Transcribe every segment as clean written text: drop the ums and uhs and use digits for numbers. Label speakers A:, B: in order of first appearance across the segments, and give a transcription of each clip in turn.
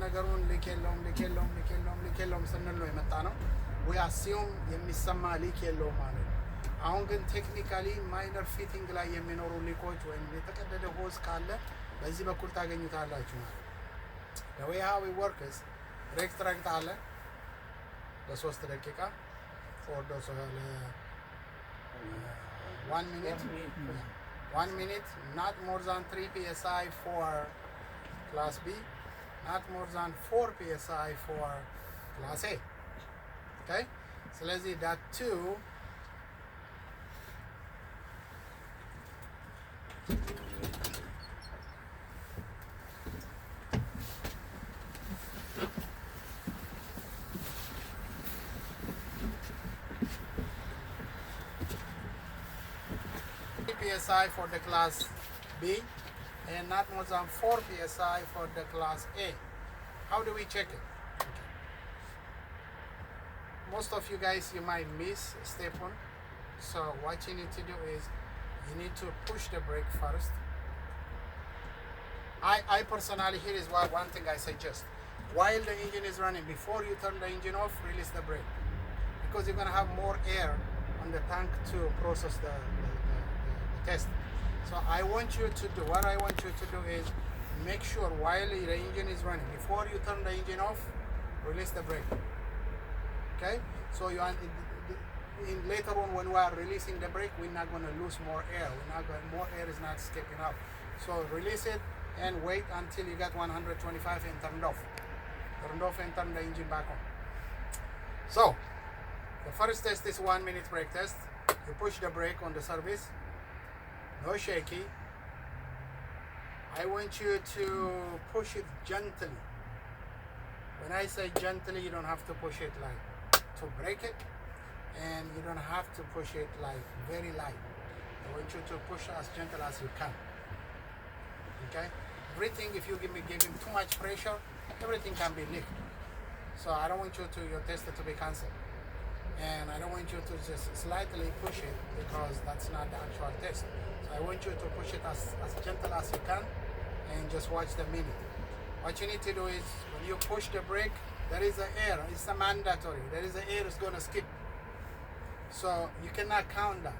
A: ነገሩን ሊክ የለውም ስንል ነው የመጣ ነው። ወይ አሲዩም የሚሰማ ሊክ የለውም ማለት ነው። አሁን ግን ቴክኒካሊ ማይነር ፊቲንግ ላይ የሚኖሩ ሊኮች ወይም የተቀደደ ሆዝ ካለ በዚህ በኩል ታገኙታላችሁ ማለት ነው። the way how it works ብሬክ ትረግጣለህ ለ3 ደቂቃ for those 1 minute 1 minute, not more than 3 psi for class B, not more than 4 psi for class A. Okay, so let's see that too. PSI for the class B and not more than 4 PSI for the class A. How do we check it? Okay. Most of you guys, you might miss step 1. So what you need to do is you need to push the brake first. I personally, here is one thing I suggest. While the engine is running, before you turn the engine off, release the brake. Because you're going to have more air on the tank to process the test. So I want you to do, what I want you to do is make sure while the engine is running, before you turn the engine off, release the brake. Okay? So you are, in later on when we are releasing the brake, we're not going to lose more air. More air is not escaping out. So release it and wait until you get 125 and turn it off. Turn it off and turn the engine back on. So the first test is 1 minute brake test. You push the brake on the service. No shaky. I want you to push it gently. When I say gently, you don't have to push it like to break it, and you don't have to push it like very light. I want you to push as gentle as you can. Okay? Everything, if you give him too much pressure, everything can be leaked. So I don't want your tester to be cancelled. And I don't want you to just slightly push it because that's not the actual test. So I want you to push it as gentle as you can and just watch the minute. What you need to do is when you push the brake, there is an air. It's a mandatory. There is an air is going to skip. So you cannot count that.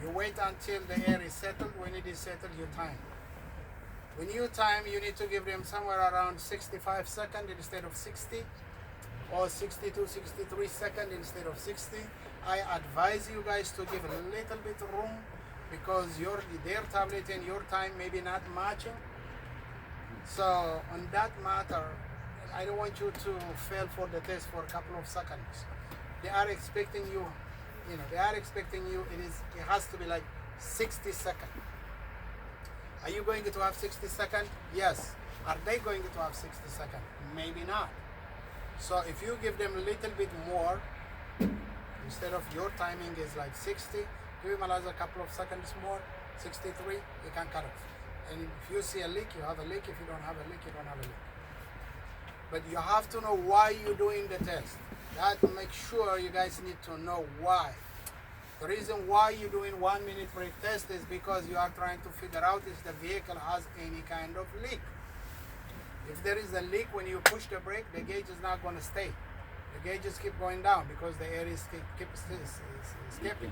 A: You wait until the air is settled. When it is settled, you time. When you time, you need to give them somewhere around 65 seconds instead of 60. Or 62, 63 seconds instead of 60. I advise you guys to give a little bit room because their tablet and your time may be not matching. So on that matter, I don't want you to fail for the test for a couple of seconds. They are expecting you, it has to be like 60 seconds. Are you going to have 60 seconds? Yes. Are they going to have 60 seconds? Maybe not. So if you give them a little bit more, instead of your timing is like 60, give them another couple of seconds more, 63, you can cut off. And if you see a leak, you have a leak. If you don't have a leak, you don't have a leak. But you have to know why you're doing the test. That make sure you guys need to know why. The reason why you're doing 1 minute brake test is because you are trying to figure out if the vehicle has any kind of leak. If there is a leak, when you push the brake, the gauge is not going to stay. The gauges keep going down because the air is escaping.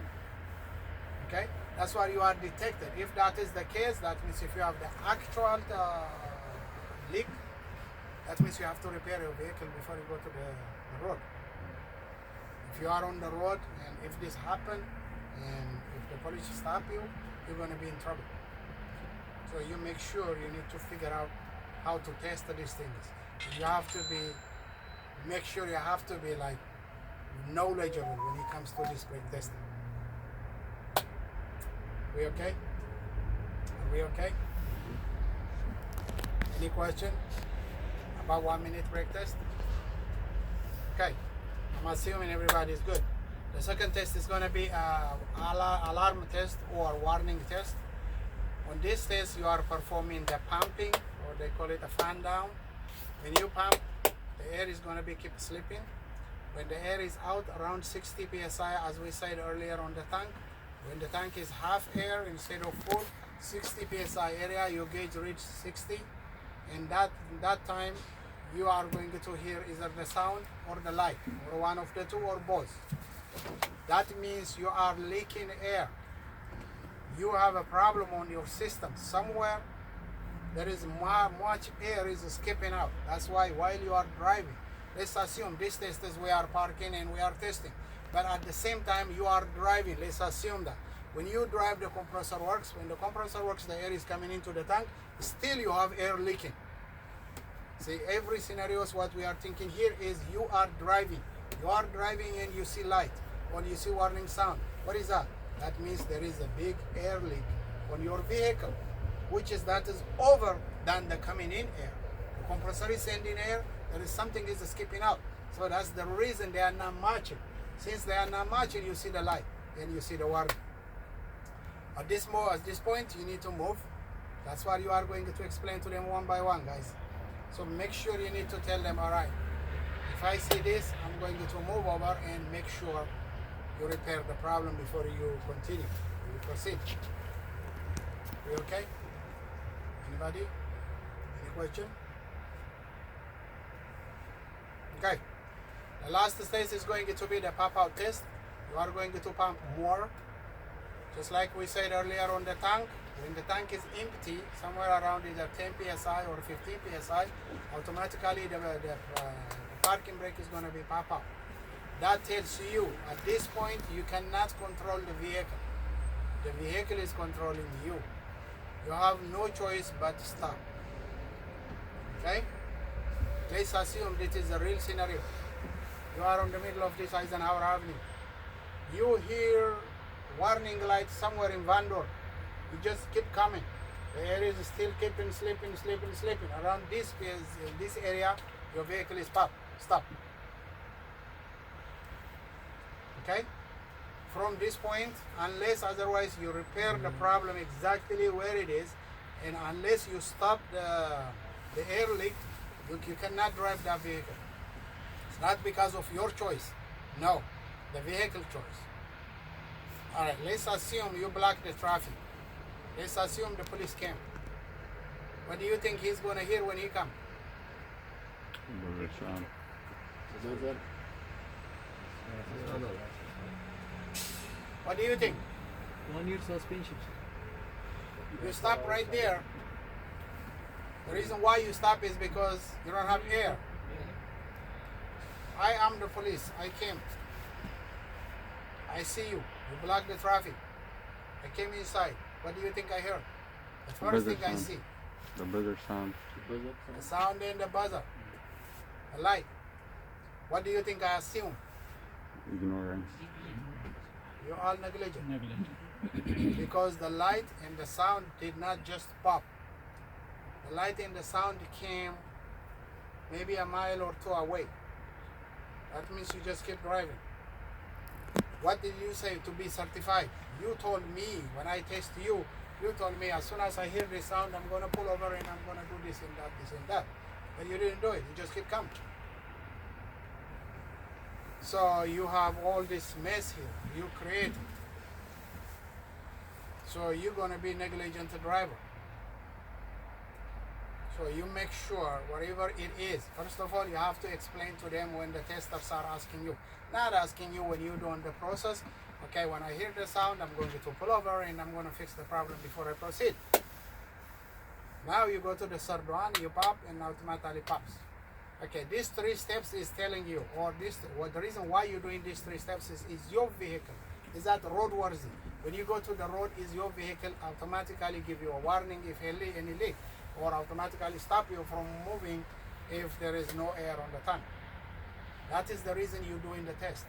A: Okay? That's why you are detected. If that is the case, that means if you have the actual leak, that means you have to repair your vehicle before you go to the road. If you are on the road and if this happens, and if the police stop you, you're going to be in trouble. So you make sure you need to figure out how to test these things. You have to make sure you have to be like knowledgeable when it comes to this brake testing. We okay? Are we okay? Any question about 1 minute brake test? Okay, I'm assuming everybody is good. The second test is going to be alarm test or warning test. On this test, you are performing the pumping, or they call it a fan down. When you pump, the air is going to be keep slipping. When the air is out around 60 psi, as we said earlier on the tank, when the tank is half air instead of full, 60 psi area, your gauge reach 60, and that time you are going to hear either the sound or the light, or one of the two or both. That means you are leaking air. You have a problem on your system. Somewhere there is much air is escaping out. That's why while you are driving, let's assume this test is we are parking and we are testing. But at the same time you are driving. Let's assume that when you drive, the compressor works. When the compressor works, the air is coming into the tank. Still you have air leaking. See, every scenario is what we are thinking here is you are driving. You are driving and you see light or you see warning sound. What is that? That means there is a big air leak on your vehicle, which is that is over than the coming in air. The compressor is sending air, there is something is escaping out. So that's the reason they are not matching. Since they are not matching, you see the light and you see the warning. At this point, you need to move. That's what you are going to explain to them one by one, guys. So make sure you need to tell them, all right, if I see this, I'm going to move over and make sure you repair the problem before you continue, you proceed. We okay? Anybody? Any question? Okay. The last test is going to be the pop-out test. You are going to pump more. Just like we said earlier on the tank, when the tank is empty, somewhere around either 10 psi or 15 psi, automatically the parking brake is going to be pop out. That tells you at this point you cannot control the vehicle. The vehicle is controlling you. You have no choice but to stop. Okay? Let's assume this is a real scenario. You are in the middle of this Eisenhower Avenue. You hear warning light somewhere in Vandor. You just keep coming. The air is still keeping slipping. Around this area, your vehicle is stop. Okay? From this point, unless otherwise you repair the problem exactly where it is, and unless you stop the air leak, you cannot drive that vehicle. It's not because of your choice. No, the vehicle choice. All right, let's assume you block the traffic. Let's assume the police came. What do you think he's going to hear when he comes? What do you think?
B: 1 year suspension.
A: You stop right there. The reason why you stop is because you don't have air. I am the police. I came. I see you. You block the traffic. I came inside. What do you think I heard? The first thing I see.
C: The buzzer sound.
A: The sound and the buzzer. The light. What do you think I assume?
C: Ignorance.
A: You're all negligent. Because the light and the sound did not just pop. The light and the sound came maybe a mile or two away. That means you just keep driving. What did you say to be certified? You told me when I test you, you told me as soon as I hear the sound, I'm going to pull over and I'm going to do this and that. But you didn't do it. You just keep coming. So you have all this mess here. You created. So you're going to be negligent driver. So you make sure whatever it is, first of all, you have to explain to them when the testers are asking you. Not asking you when you're doing the process. Okay, when I hear the sound, I'm going to pull over and I'm going to fix the problem before I proceed. Now you go to the third one, you pop and automatically pops. Okay, these 3 steps is telling you, or the reason why you're doing these 3 steps is your vehicle. Is that roadworthy? When you go to the road, is your vehicle automatically give you a warning if any leak, or automatically stop you from moving if there is no air on the tank. That is the reason you're doing the test.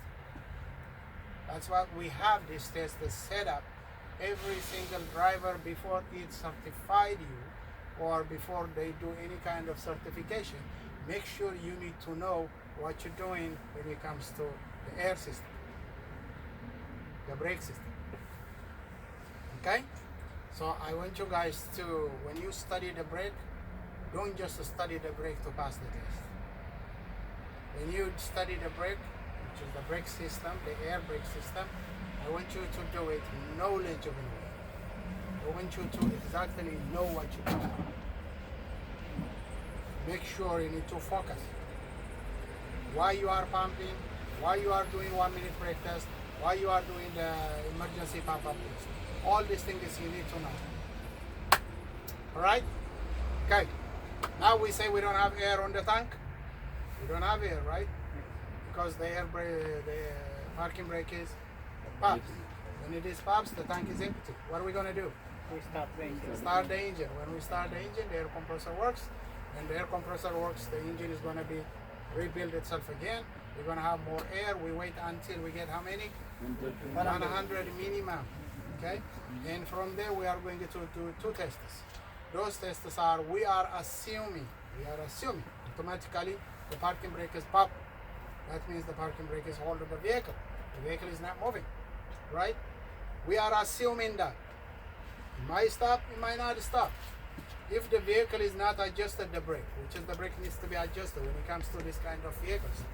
A: That's why we have this test set up. Every single driver, before it certified you or before they do any kind of certification, make sure you need to know what you're doing when it comes to the air system, the brake system. Okay? So I want you guys to, when you study the brake, don't just study the brake to pass the test. When you study the brake, which is the brake system, the air brake system, I want you to do it knowledgeably. I want you to exactly know what you're doing. make sure you need to focus. Why you are pumping, why you are doing 1 minute brake test, why you are doing the emergency pop-up test. All these things you need to know. Alright? Okay. Now we say we don't have air on the tank. We don't have air, right? Because the parking brake is pops. When it is pops, the tank is empty. What are we gonna do?
B: We start the engine.
A: Start the engine. When we start the engine, the air compressor works. When the air compressor works, the engine is gonna be rebuild itself again. We're gonna have more air. We wait until we get how many? 100 minimum. Okay? And from there we are going to do two tests. Those tests are we are assuming automatically the parking brake is pop. That means the parking brake is holding the vehicle. The vehicle is not moving. Right? We are assuming that. It might stop, it might not stop. If the vehicle is not adjusted the brake, which is the brake needs to be adjusted when it comes to this kind of vehicles.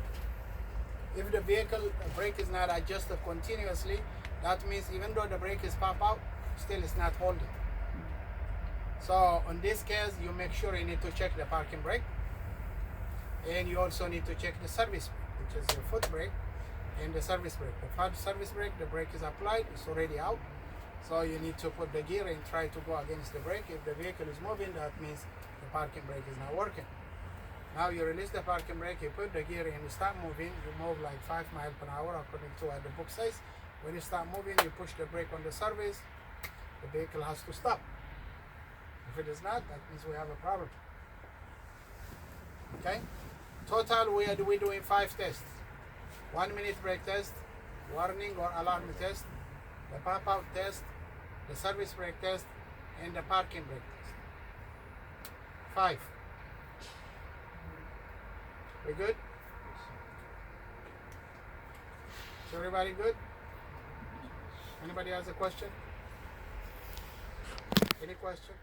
A: If the vehicle brake is not adjusted continuously, that means even though the brake is pop out, still it's not holding. So in this case, you make sure you need to check the parking brake, and you also need to check the service brake, which is your foot brake and the service brake. The first service brake, the brake is applied, it's already out. So you need to put the gear and try to go against the brake. If the vehicle is moving, that means the parking brake is not working. Now you release the parking brake, you put the gear and you start moving. You move like 5 miles per hour according to what the book says. When you start moving, you push the brake on the service, the vehicle has to stop. If it is not, that means we have a problem. Okay? Total, we're doing 5 tests. 1 minute brake test, warning or alarm test, the pop-out test, the service brake test, and the parking brake test. 5. We good? Is everybody good? Anybody has a question? Any question?